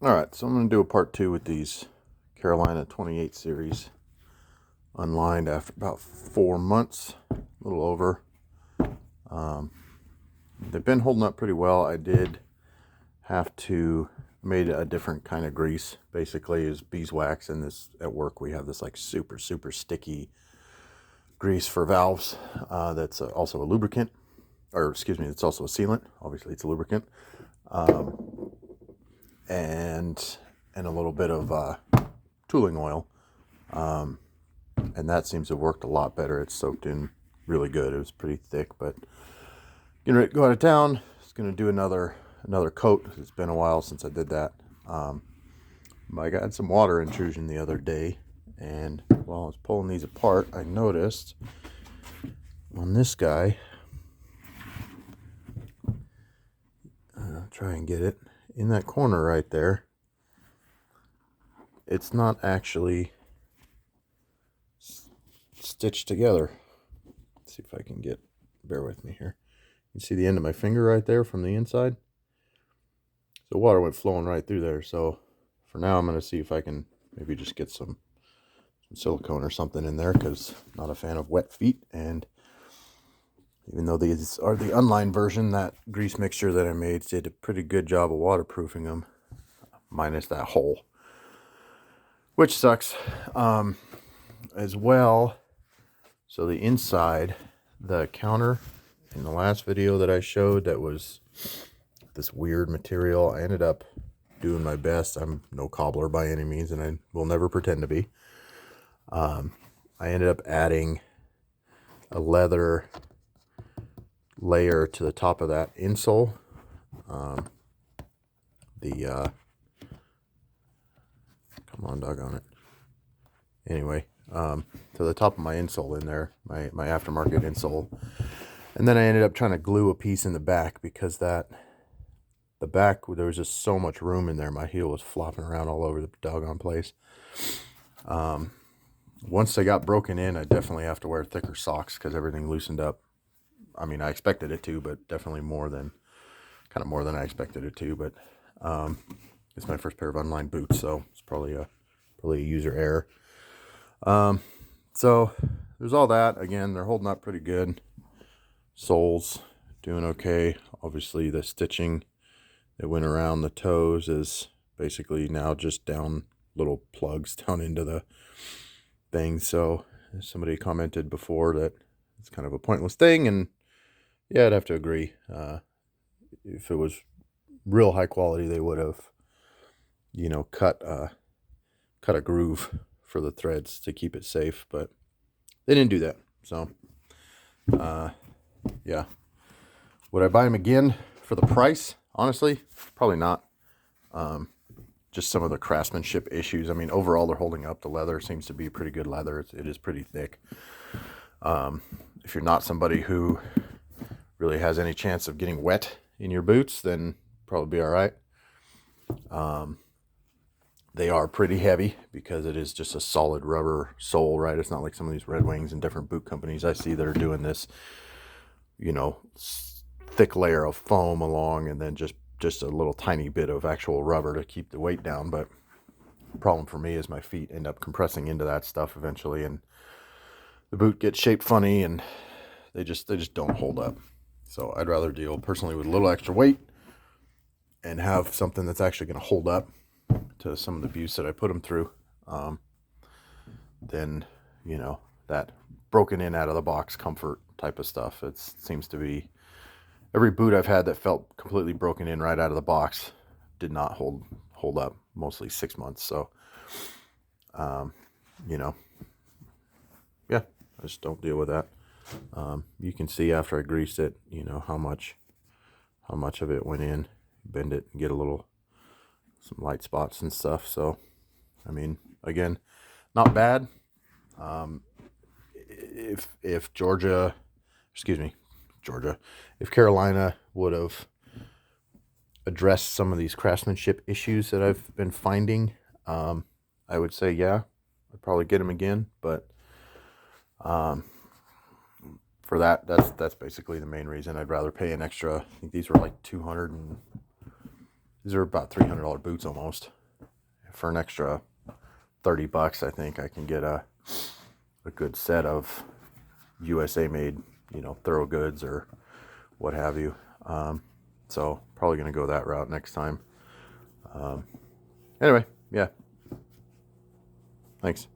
All right, so I'm going to do a part two with these Carolina 28 series unlined after about 4 months, a little over. They've been holding up pretty well. I did have to made a different kind of grease. Basically, is beeswax, and this at work we have this like super sticky grease for valves. That's also a lubricant, or excuse me, it's also a sealant. Obviously, it's a lubricant, and a little bit of tooling oil. And that seems to have worked a lot better. It's soaked in really good. It was pretty thick, but getting ready to go out of town. It's going to do another coat. It's been a while since I did that. I got some water intrusion the other day, and while I was pulling these apart, I noticed on this guy, I'll try and get it, in that corner right there, it's not actually stitched together. Let's see if I can bear with me here. You see the end of my finger right there from the inside? So water went flowing right through there. So for now, I'm going to see if I can maybe just get some silicone or something in there, because I'm not a fan of wet feet. And even though these are the unlined version, that grease mixture that I made did a pretty good job of waterproofing them, minus that hole, which sucks as well. So the inside, the counter in the last video that I showed, that was this weird material. I ended up doing my best. I'm no cobbler by any means, and I will never pretend to be. I ended up adding a leather layer to the top of that insole. Come on, doggone it. Anyway, to the top of my insole in there, my aftermarket insole. And then I ended up trying to glue a piece in the back, because the back, there was just so much room in there. My heel was flopping around all over the doggone place. Once they got broken in, I definitely have to wear thicker socks, because everything loosened up. I mean, I expected it to, but definitely more than I expected it to. But it's my first pair of unlined boots, so it's probably a user error. So there's all that. Again, they're holding up pretty good. Soles doing okay. Obviously, the stitching that went around the toes is basically now just down little plugs down into the thing. So somebody commented before that it's kind of a pointless thing, and yeah, I'd have to agree. If it was real high quality, they would have, cut a groove for the threads to keep it safe, but they didn't do that. So, yeah. Would I buy them again for the price? Honestly, probably not. Just some of the craftsmanship issues. I mean, overall, they're holding up. The leather seems to be pretty good leather. It is pretty thick. If you're not somebody who really has any chance of getting wet in your boots, then probably be all right. They are pretty heavy, because it is just a solid rubber sole, right? It's not like some of these Red Wings and different boot companies I see that are doing this, thick layer of foam along, and then just a little tiny bit of actual rubber to keep the weight down. But the problem for me is my feet end up compressing into that stuff eventually, and the boot gets shaped funny, and they just don't hold up. So I'd rather deal personally with a little extra weight and have something that's actually going to hold up to some of the abuse that I put them through, than that broken in out of the box comfort type of stuff. It seems to be every boot I've had that felt completely broken in right out of the box did not hold up, mostly 6 months. So yeah, I just don't deal with that. You can see after I greased it, how much of it went in. Bend it and get some light spots and stuff. So I mean, again, not bad. If if Carolina would have addressed some of these craftsmanship issues that I've been finding, I would say, yeah, I'd probably get them again. But for that's basically the main reason. I'd rather pay an extra. I think these were like 200 and These are about $300 boots almost. For an extra $30, I think I can get a good set of USA made, you know, thorough goods or what have you. So probably going to go that route next time. Anyway, yeah. Thanks.